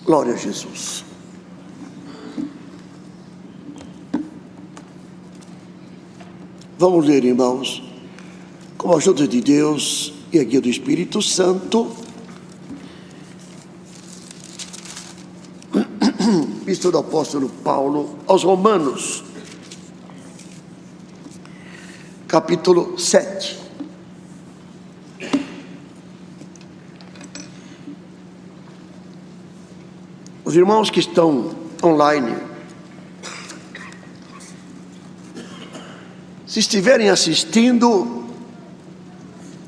Glória a Jesus. Vamos ler, irmãos, com a ajuda de Deus e a guia do Espírito Santo, Epístola do apóstolo Paulo aos Romanos, capítulo 7. Os irmãos que estão online, se estiverem assistindo,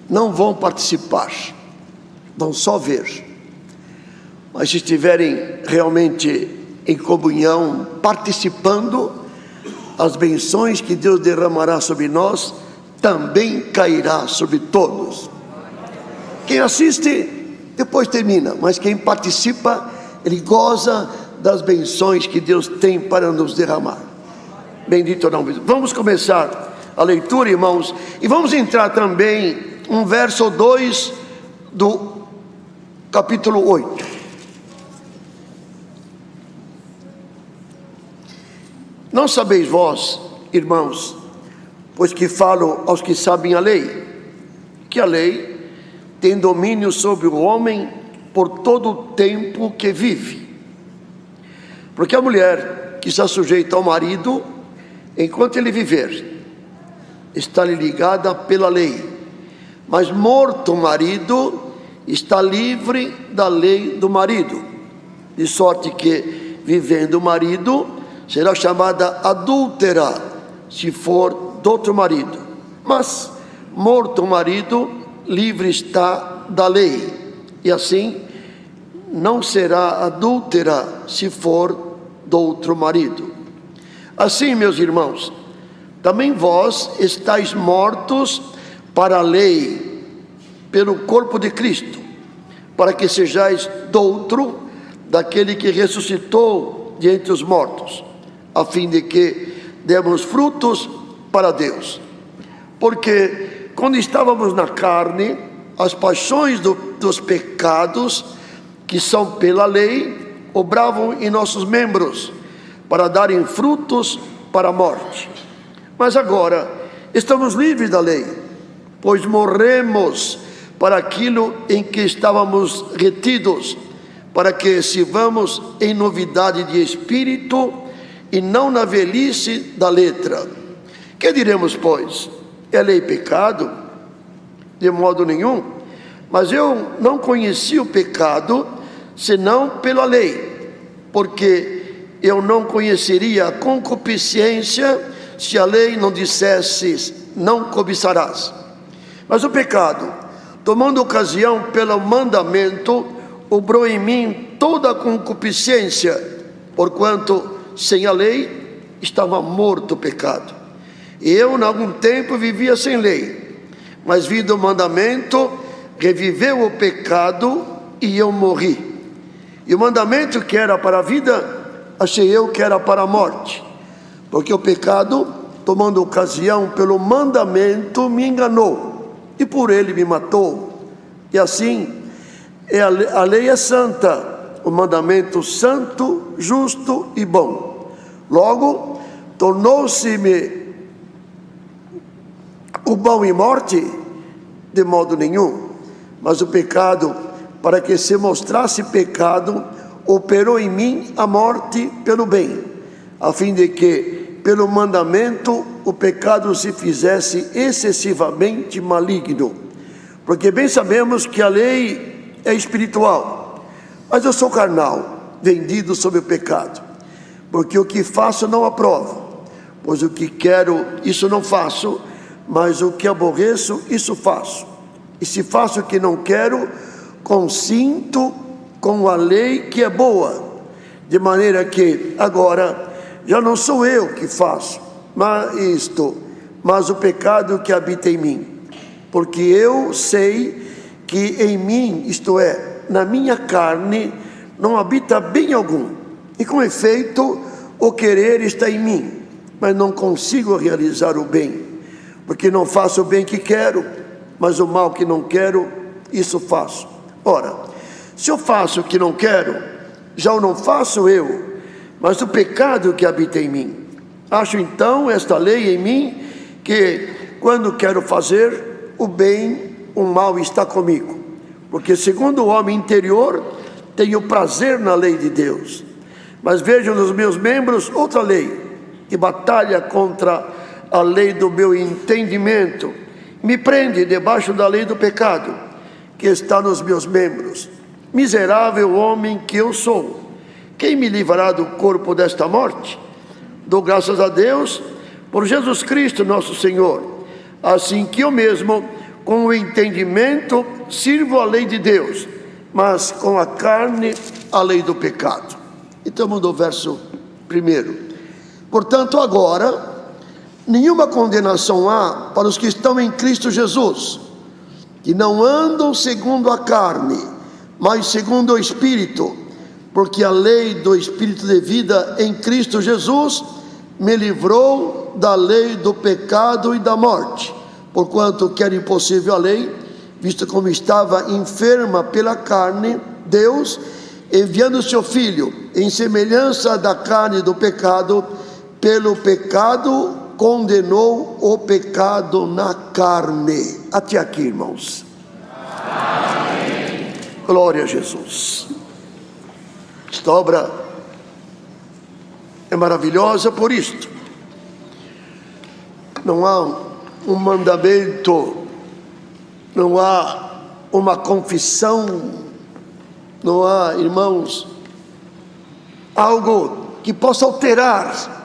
não vão participar, vão só ver. Mas se estiverem realmente em comunhão, participando, as benções que Deus derramará sobre nós também cairá sobre todos. Quem assiste, depois termina, mas quem participa, ele goza das benções que Deus tem para nos derramar. Bendito o nome de Deus. Vamos começar a leitura, irmãos, e vamos entrar também um verso ou dois do capítulo 8. Não sabeis vós, irmãos, pois que falo aos que sabem a lei, que a lei tem domínio sobre o homem por todo o tempo que vive. Porque a mulher que está sujeita ao marido, enquanto ele viver, está-lhe ligada pela lei, mas morto o marido, está livre da lei do marido, de sorte que, vivendo o marido, será chamada adúltera, se for do outro marido. Mas, morto o marido, livre está da lei, e assim não será adúltera se for do outro marido. Assim, meus irmãos, também vós estáis mortos para a lei, pelo corpo de Cristo, para que sejais doutro daquele que ressuscitou de entre os mortos, a fim de que demos frutos para Deus. Porque quando estávamos na carne, as paixões dos pecados, que são pela lei, obravam em nossos membros, para darem frutos para a morte. Mas agora estamos livres da lei, pois morremos para aquilo em que estávamos retidos, para que sirvamos em novidade de espírito e não na velhice da letra. Que diremos, pois? É lei pecado? De modo nenhum. Mas eu não conheci o pecado, senão pela lei, porque eu não conheceria a concupiscência se a lei não dissesse, não cobiçarás. Mas o pecado, tomando ocasião pelo mandamento, obrou em mim toda a concupiscência, porquanto sem a lei estava morto o pecado. E eu, em algum tempo, vivia sem lei, mas vindo o mandamento, reviveu o pecado e eu morri. E o mandamento que era para a vida, achei eu que era para a morte, porque o pecado, tomando ocasião pelo mandamento, me enganou, e por ele me matou. E assim, a lei é santa, o mandamento santo, justo e bom. Logo, tornou-se-me o bom em morte? De modo nenhum. Mas o pecado, para que se mostrasse pecado, operou em mim a morte pelo bem, a fim de que, pelo mandamento, o pecado se fizesse excessivamente maligno. Porque bem sabemos que a lei é espiritual, mas eu sou carnal, vendido sob o pecado. Porque o que faço não aprovo, pois o que quero, isso não faço, mas o que aborreço, isso faço. E se faço o que não quero, consinto com a lei que é boa, de maneira que agora já não sou eu que faço mas o pecado que habita em mim. Porque eu sei que em mim, isto é, na minha carne, não habita bem algum. E com efeito, o querer está em mim, mas não consigo realizar o bem, porque não faço o bem que quero, mas o mal que não quero, isso faço. Ora, se eu faço o que não quero, já o não faço eu, mas o pecado que habita em mim. Acho então esta lei em mim, que quando quero fazer o bem, o mal está comigo. Porque segundo o homem interior, tenho prazer na lei de Deus. Mas vejo nos meus membros outra lei, que batalha contra a lei do meu entendimento, me prende debaixo da lei do pecado, que está nos meus membros. Miserável homem que eu sou, quem me livrará do corpo desta morte? Dou graças a Deus por Jesus Cristo nosso Senhor, assim que eu mesmo, com o entendimento, sirvo a lei de Deus, mas com a carne a lei do pecado. Então no verso 1. Portanto, agora, nenhuma condenação há para os que estão em Cristo Jesus, que não andam segundo a carne, mas segundo o Espírito, porque a lei do Espírito de vida em Cristo Jesus me livrou da lei do pecado e da morte, porquanto que era impossível a lei, visto como estava enferma pela carne, Deus, enviando seu Filho em semelhança da carne do pecado, pelo pecado condenou o pecado na carne. Até aqui, irmãos. Amém. Glória a Jesus. Esta obra é maravilhosa por isto. Não há um mandamento, não há uma confissão, não há, irmãos, algo que possa alterar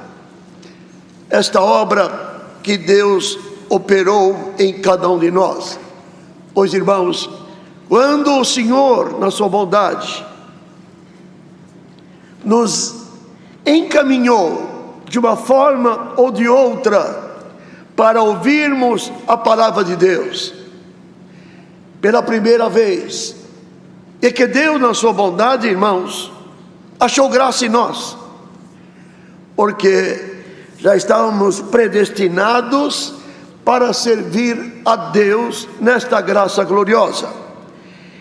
esta obra que Deus operou em cada um de nós. Pois, irmãos, quando o Senhor, na sua bondade, nos encaminhou de uma forma ou de outra para ouvirmos a palavra de Deus pela primeira vez, e que Deus, na sua bondade, irmãos, achou graça em nós, porque já estávamos predestinados para servir a Deus nesta graça gloriosa.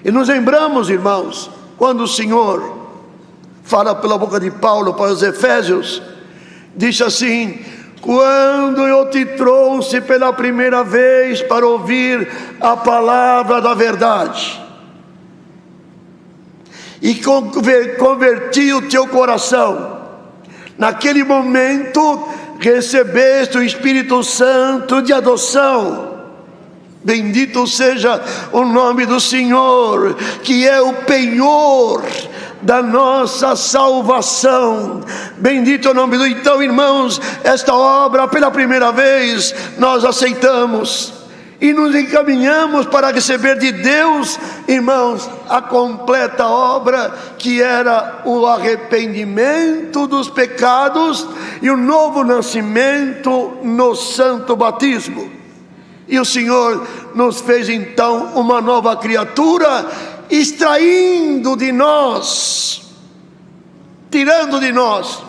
E nos lembramos, irmãos, quando o Senhor fala pela boca de Paulo para os Efésios, diz assim: quando eu te trouxe pela primeira vez para ouvir a palavra da verdade, e converti o teu coração, naquele momento recebeste o Espírito Santo de adoção. Bendito seja o nome do Senhor, que é o penhor da nossa salvação. Bendito é o nome do... Então, irmãos, esta obra pela primeira vez nós aceitamos e nos encaminhamos para receber de Deus, irmãos, a completa obra, que era o arrependimento dos pecados e o novo nascimento no santo batismo. E o Senhor nos fez então uma nova criatura, extraindo de nós, tirando de nós,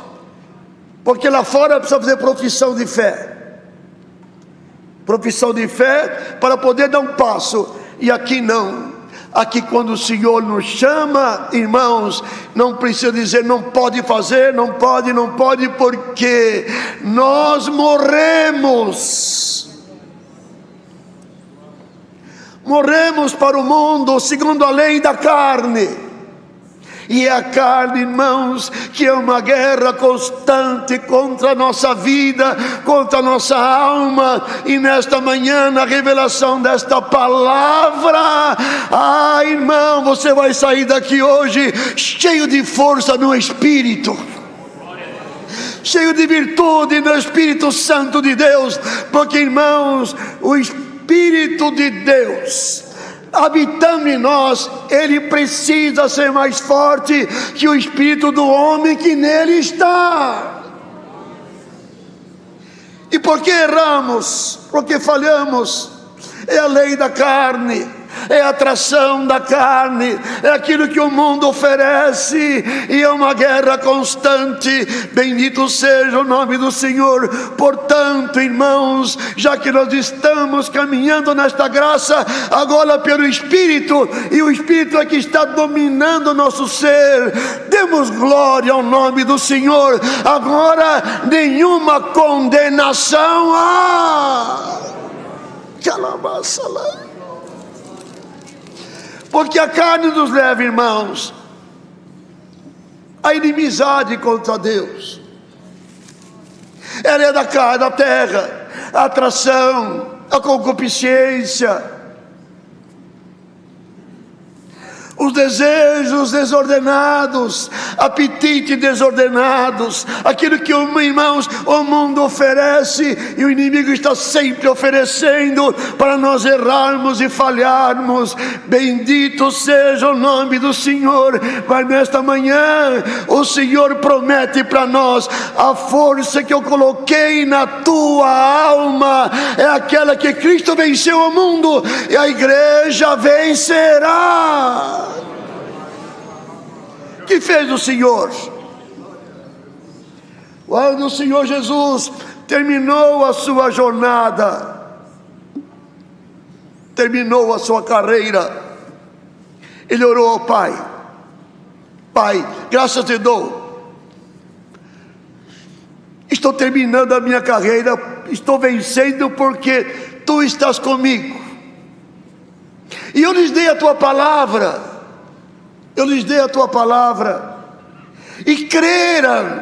porque lá fora precisa fazer profissão de fé para poder dar um passo, e aqui não. Aqui, quando o Senhor nos chama, irmãos, não precisa dizer não pode fazer, não pode, porque nós morremos para o mundo segundo a lei da carne. E é a carne, irmãos, que é uma guerra constante contra a nossa vida, contra a nossa alma. E nesta manhã, na revelação desta palavra, irmão, você vai sair daqui hoje cheio de força no Espírito, cheio de virtude no Espírito Santo de Deus, porque, irmãos, o Espírito de Deus habitando em nós, ele precisa ser mais forte que o espírito do homem que nele está. E por que erramos? Porque falhamos. É a lei da carne, é a atração da carne, é aquilo que o mundo oferece, e é uma guerra constante. Bendito seja o nome do Senhor. Portanto, irmãos, já que nós estamos caminhando nesta graça, agora pelo Espírito, e o Espírito é que está dominando o nosso ser, demos glória ao nome do Senhor. Agora nenhuma condenação há. Porque a carne nos leva, irmãos, a inimizade contra Deus. Ela é da carne, da terra, a atração, a concupiscência, os desejos desordenados, apetites desordenados, aquilo que, irmãos, o mundo oferece, e o inimigo está sempre oferecendo para nós errarmos e falharmos. Bendito seja o nome do Senhor. Mas nesta manhã o Senhor promete para nós: a força que eu coloquei na tua alma é aquela que Cristo venceu o mundo, e a igreja vencerá. Que fez o Senhor? Quando o Senhor Jesus terminou a sua jornada, terminou a sua carreira, ele orou ao Pai: Pai, graças te dou, estou terminando a minha carreira, estou vencendo porque tu estás comigo, e eu lhes dei a tua palavra. Eu lhes dei a tua palavra, e creram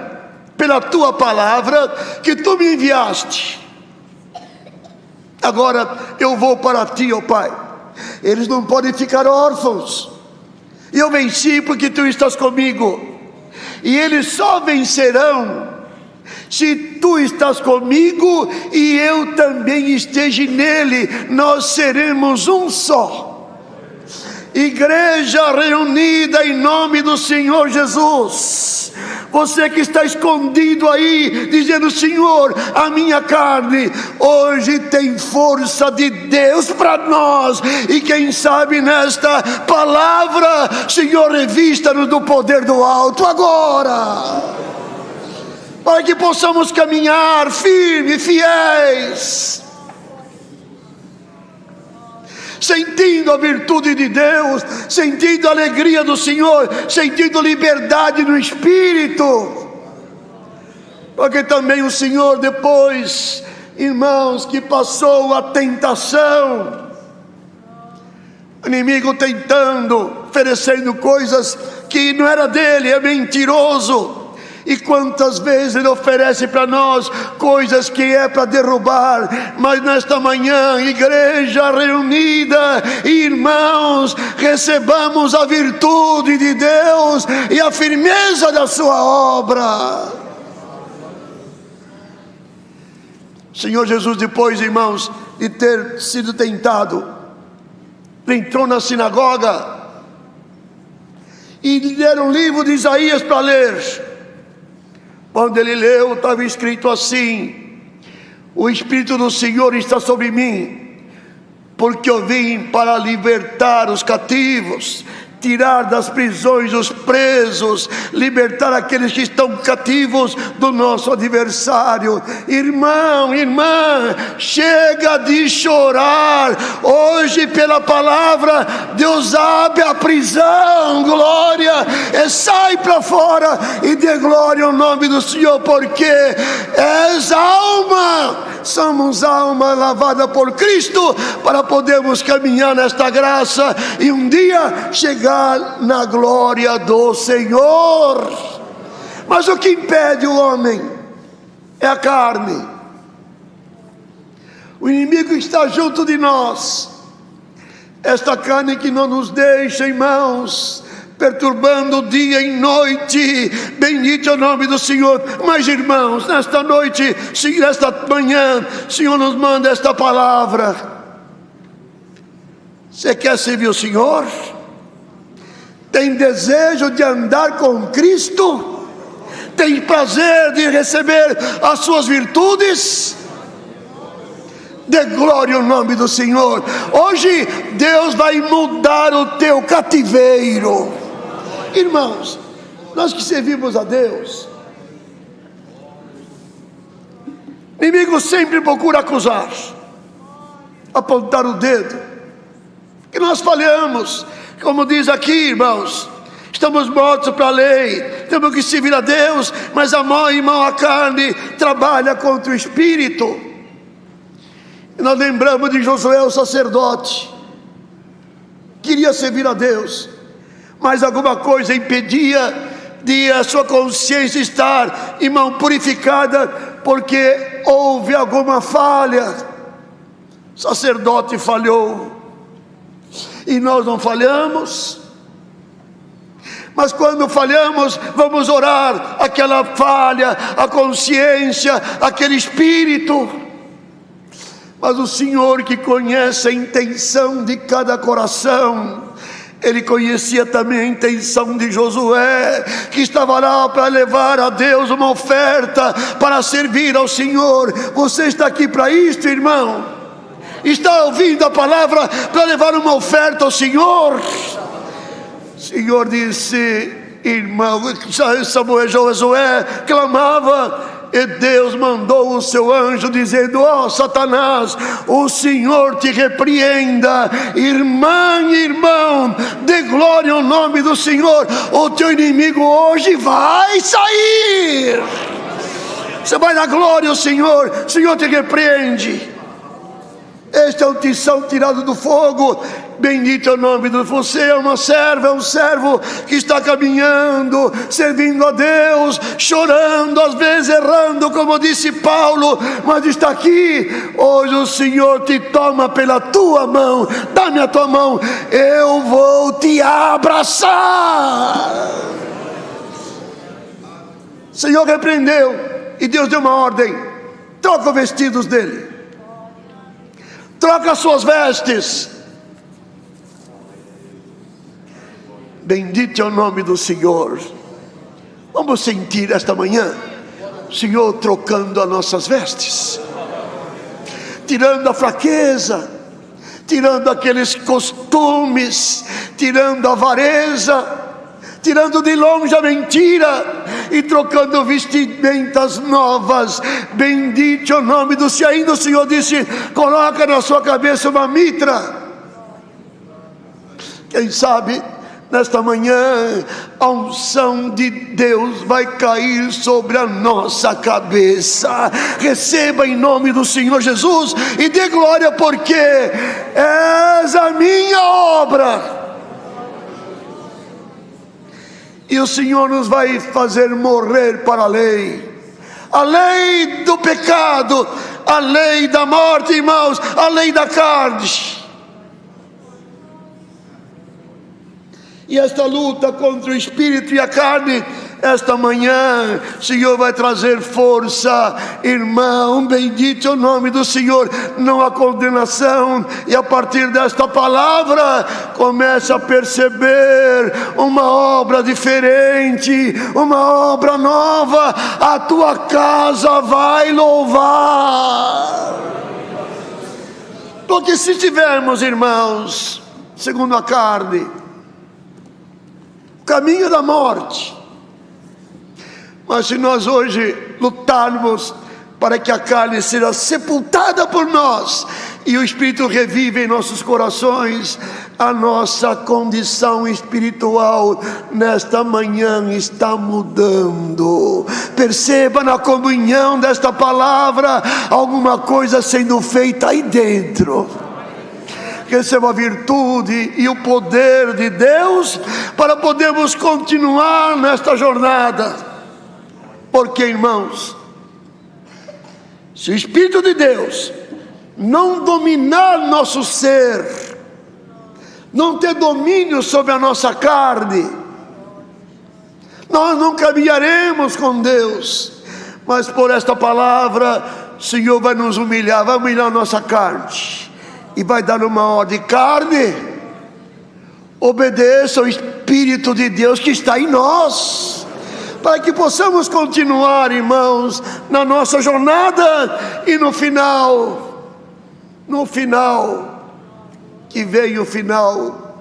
pela tua palavra que tu me enviaste. Agora eu vou para ti, ó Pai. Eles não podem ficar órfãos. Eu venci porque tu estás comigo, e eles só vencerão se tu estás comigo e eu também esteja nele. Nós seremos um só. Igreja reunida em nome do Senhor Jesus. Você que está escondido aí, dizendo: Senhor, a minha carne hoje tem força de Deus para nós. E quem sabe nesta palavra, Senhor, revista-nos do poder do alto agora, para que possamos caminhar firmes, fiéis, sentindo a virtude de Deus, sentindo a alegria do Senhor, sentindo liberdade no Espírito. Porque também o Senhor, depois, irmãos, que passou a tentação, o inimigo tentando, oferecendo coisas que não era dele, é mentiroso. E quantas vezes ele oferece para nós coisas que é para derrubar. Mas nesta manhã, igreja reunida, irmãos, recebamos a virtude de Deus e a firmeza da sua obra. Senhor Jesus, depois, irmãos, de ter sido tentado, entrou na sinagoga e lhe deram um livro de Isaías para ler. Quando ele leu, estava escrito assim: o Espírito do Senhor está sobre mim, porque eu vim para libertar os cativos, tirar das prisões os presos, libertar aqueles que estão cativos do nosso adversário. Irmão, irmã, chega de chorar. Hoje, pela palavra, Deus abre a prisão, glória, e sai para fora e dê glória ao nome do Senhor, porque és alma, somos alma lavada por Cristo, para podermos caminhar nesta graça e um dia chegar na glória do Senhor. Mas o que impede o homem é a carne. O inimigo está junto de nós, esta carne que não nos deixa, irmãos, perturbando dia e noite. Bendito é o nome do Senhor. Mas, irmãos, nesta noite, nesta manhã, o Senhor nos manda esta palavra. Você quer servir o Senhor? Tem desejo de andar com Cristo? Tem prazer de receber as suas virtudes? Dê glória ao nome do Senhor. Hoje Deus vai mudar o teu cativeiro. Irmãos, nós que servimos a Deus, o inimigo sempre procura acusar, apontar o dedo, que nós falhamos. Como diz aqui, irmãos, estamos mortos para a lei, temos que servir a Deus, mas a mão e mão a carne trabalha contra o Espírito. E nós lembramos de Josué, o sacerdote, queria servir a Deus, mas alguma coisa impedia de a sua consciência estar, irmão, purificada, porque houve alguma falha. O sacerdote falhou, e nós não falhamos, mas quando falhamos, vamos orar aquela falha, a consciência, aquele espírito. Mas o Senhor, que conhece a intenção de cada coração, Ele conhecia também a intenção de Josué, que estava lá para levar a Deus uma oferta, para servir ao Senhor. Você está aqui para isto, irmão? Está ouvindo a palavra para levar uma oferta ao Senhor? O Senhor disse, irmão, Josué clamava, e Deus mandou o seu anjo dizendo: ó Satanás, o Senhor te repreenda. Irmã e irmão, dê glória ao nome do Senhor. O teu inimigo hoje vai sair. Você vai dar glória ao Senhor. O Senhor te repreende. Este é o tição tirado do fogo. Bendito é o nome do... Você é uma serva, é um servo que está caminhando, servindo a Deus, chorando, às vezes errando, como disse Paulo, mas está aqui. Hoje o Senhor te toma pela tua mão. Dá-me a tua mão, eu vou te abraçar. O Senhor repreendeu, e Deus deu uma ordem: troca os vestidos dele, troca as suas vestes. Bendito é o nome do Senhor. Vamos sentir esta manhã o Senhor trocando as nossas vestes, tirando a fraqueza, tirando aqueles costumes, tirando a avareza, tirando de longe a mentira e trocando vestimentas novas. Bendito é o nome do Senhor. Ainda o Senhor disse: coloca na sua cabeça uma mitra. Quem sabe nesta manhã a unção de Deus vai cair sobre a nossa cabeça. Receba em nome do Senhor Jesus e dê glória, porque és a minha obra. E o Senhor nos vai fazer morrer para a lei do pecado, a lei da morte, irmãos, a lei da carne. E esta luta contra o espírito e a carne, esta manhã, o Senhor vai trazer força, irmão. Bendito é o nome do Senhor. Não há condenação. E a partir desta palavra, comece a perceber uma obra diferente, uma obra nova. A tua casa vai louvar. Porque se tivermos, irmãos, segundo a carne, caminho da morte, mas se nós hoje lutarmos para que a carne seja sepultada por nós e o Espírito revive em nossos corações, a nossa condição espiritual nesta manhã está mudando. Perceba na comunhão desta palavra alguma coisa sendo feita aí dentro. Receba a virtude e o poder de Deus para podermos continuar nesta jornada. Porque, irmãos, se o Espírito de Deus não dominar nosso ser, não ter domínio sobre a nossa carne, nós não caminharemos com Deus. Mas por esta palavra, o Senhor vai nos humilhar, vai humilhar a nossa carne e vai dar uma ordem: carne, obedeça ao Espírito de Deus que está em nós, para que possamos continuar, irmãos, na nossa jornada, e no final no final, que veio o final,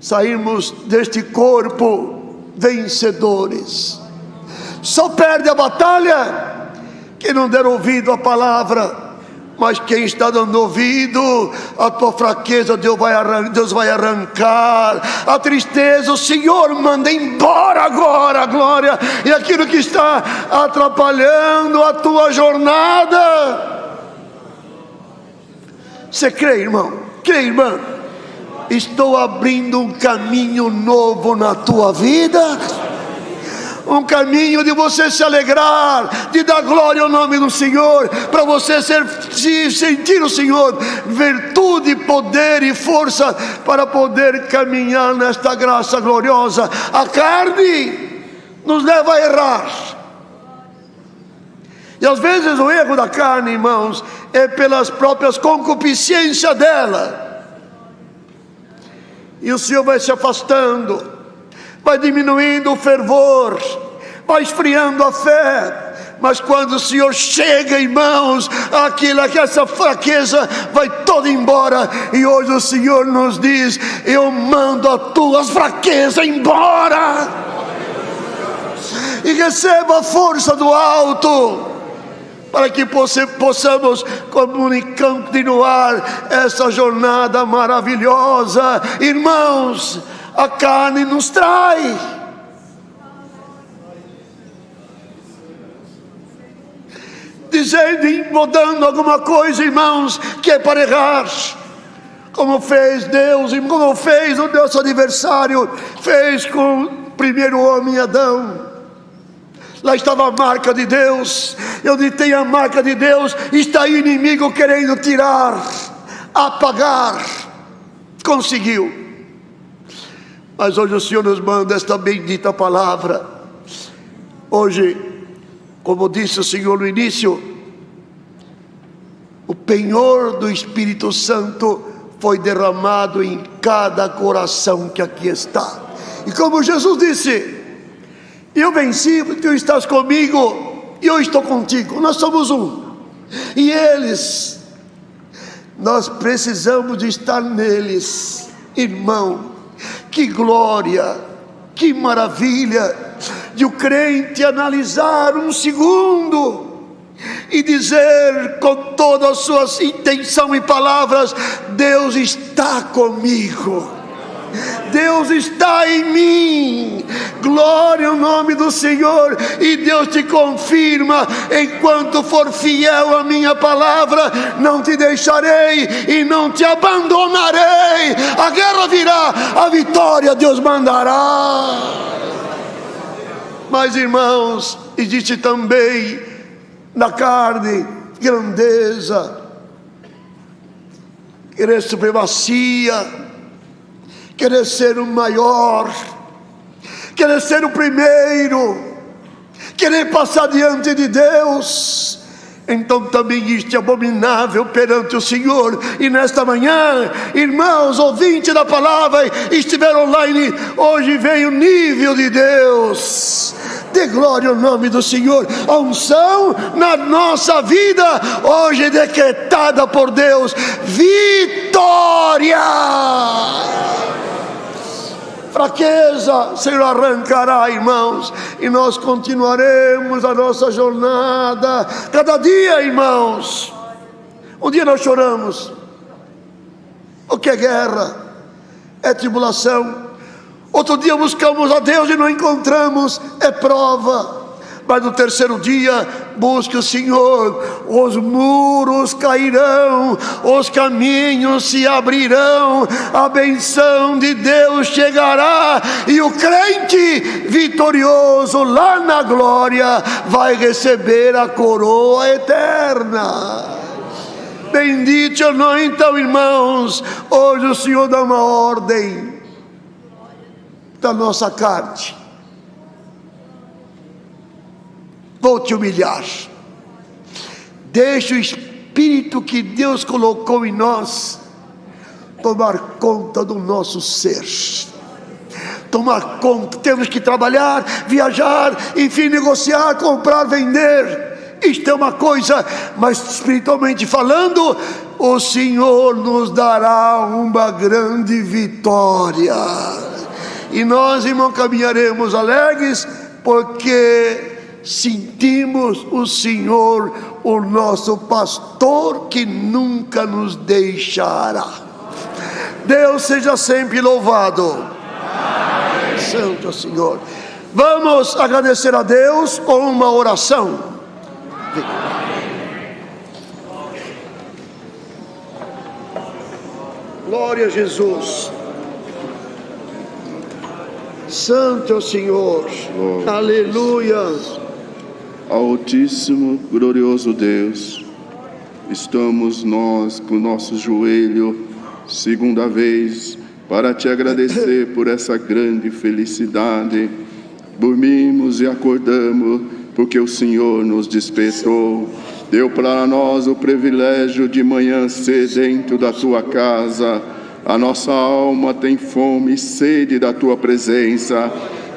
sairmos deste corpo vencedores. Só perde a batalha quem não der ouvido à palavra. Mas quem está dando ouvido, a tua fraqueza Deus vai arrancar, a tristeza o Senhor manda embora agora, glória, e aquilo que está atrapalhando a tua jornada. Você crê, irmão? Crê, irmã? Estou abrindo um caminho novo na tua vida. Um caminho de você se alegrar, de dar glória ao nome do Senhor, para você sentir o Senhor, virtude, poder e força, para poder caminhar nesta graça gloriosa. A carne nos leva a errar, e às vezes o erro da carne, irmãos, é pelas próprias concupiscências dela, e o Senhor vai se afastando, vai diminuindo o fervor, vai esfriando a fé. Mas quando o Senhor chega, irmãos, essa fraqueza vai toda embora. E hoje o Senhor nos diz: eu mando as tuas fraquezas embora, e receba a força do alto, para que possamos continuar essa jornada maravilhosa. Irmãos, a carne nos trai, dizendo e mudando alguma coisa, irmãos, que é para errar, como fez Deus, e como fez o nosso adversário, fez com o primeiro homem Adão. Lá estava a marca de Deus. Onde tem a marca de Deus, está o inimigo querendo tirar, apagar. Conseguiu. Mas hoje o Senhor nos manda esta bendita palavra. Hoje, como disse o Senhor no início, o penhor do Espírito Santo foi derramado em cada coração que aqui está. E como Jesus disse: eu venci, tu estás comigo e eu estou contigo. Nós somos um. E eles, nós precisamos de estar neles, irmão. Que glória, que maravilha de o crente analisar um segundo e dizer com toda a sua intenção e palavras: Deus está comigo, Deus está em mim, glória ao nome do Senhor. E Deus te confirma: enquanto for fiel à minha palavra, não te deixarei e não te abandonarei. A guerra virá, a vitória Deus mandará. Mas, irmãos, existe também na carne grandeza, querer supremacia, querer ser o maior, querer ser o primeiro, querer passar diante de Deus. Então também isto é abominável perante o Senhor. E nesta manhã, irmãos, ouvintes da palavra, estiveram online, hoje veio o nível de Deus. Dê glória ao nome do Senhor. A unção na nossa vida hoje é decretada por Deus. Vitória! Fraqueza, Senhor arrancará, irmãos, e nós continuaremos a nossa jornada. Cada dia, irmãos, um dia nós choramos. O que é guerra? É tribulação. Outro dia buscamos a Deus e não encontramos, é prova. Mas no terceiro dia, busque o Senhor, os muros cairão, os caminhos se abrirão, a benção de Deus chegará, e o crente vitorioso lá na glória vai receber a coroa eterna. Bendito ou não. Então, irmãos, hoje o Senhor dá uma ordem da nossa carne: vou te humilhar. Deixa o Espírito que Deus colocou em nós tomar conta do nosso ser. Tomar conta. Temos que trabalhar, viajar, enfim, negociar, comprar, vender. Isto é uma coisa, mas espiritualmente falando, o Senhor nos dará uma grande vitória. E nós, irmão, caminharemos alegres, porque sentimos o Senhor, o nosso pastor, que nunca nos deixará. Deus seja sempre louvado. Amém. Santo Senhor. Vamos agradecer a Deus com uma oração. Glória a Jesus. Santo é o Senhor. Oh, aleluia. Altíssimo, glorioso Deus, estamos nós com o nosso joelho, segunda vez, para te agradecer por essa grande felicidade. Dormimos e acordamos, porque o Senhor nos despertou. Deu para nós o privilégio de manhã ser dentro da tua casa. A nossa alma tem fome e sede da tua presença.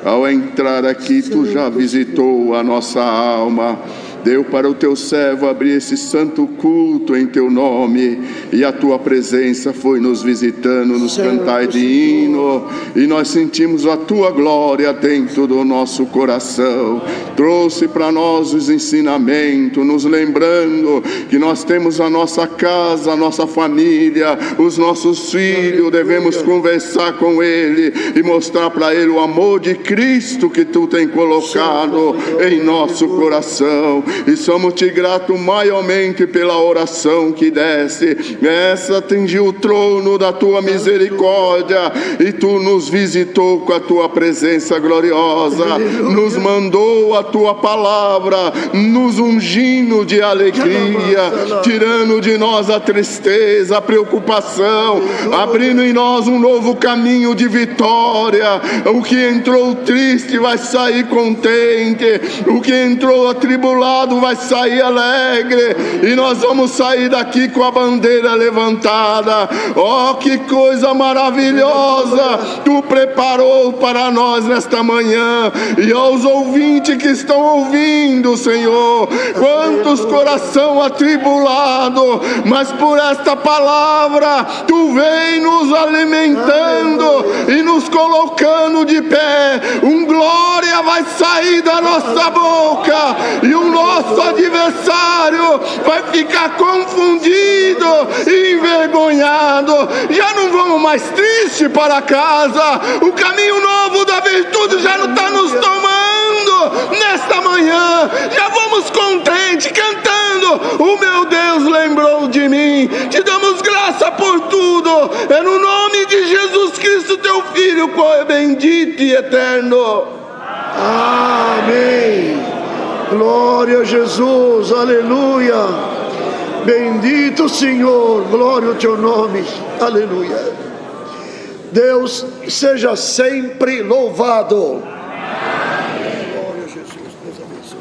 Ao entrar aqui, tu já visitou a nossa alma. Deu para o teu servo abrir esse santo culto em teu nome, e a tua presença foi nos visitando nos cantais de hino, e nós sentimos a tua glória dentro do nosso coração. Trouxe para nós os ensinamentos, nos lembrando que nós temos a nossa casa, a nossa família, os nossos filhos. Devemos conversar com ele e mostrar para ele o amor de Cristo que tu tem colocado em nosso coração. E somos-te gratos maiormente pela oração que desce. Essa atingiu o trono da tua misericórdia, e tu nos visitou com a tua presença gloriosa. Nos mandou a tua palavra, nos ungindo de alegria, tirando de nós a tristeza, a preocupação, abrindo em nós um novo caminho de vitória. O que entrou triste vai sair contente, o que entrou atribulado vai sair alegre, e nós vamos sair daqui com a bandeira levantada. Oh, que coisa maravilhosa tu preparou para nós nesta manhã. E aos ouvintes que estão ouvindo, Senhor, quantos coração atribulado, mas por esta palavra tu vem nos alimentando e nos colocando de pé. Glória vai sair da nossa boca, e o nosso adversário vai ficar confundido e envergonhado. Já não vamos mais tristes para casa. O caminho novo da virtude já não está nos tomando nesta manhã. Já vamos contentes, cantando: o meu Deus lembrou de mim. Te damos graça por tudo. É no nome de Jesus Cristo, teu Filho, qual é bendito e eterno. Amém. Glória a Jesus, aleluia. Bendito Senhor, glória ao teu nome, aleluia. Deus seja sempre louvado. Amém. Glória a Jesus, Deus abençoe.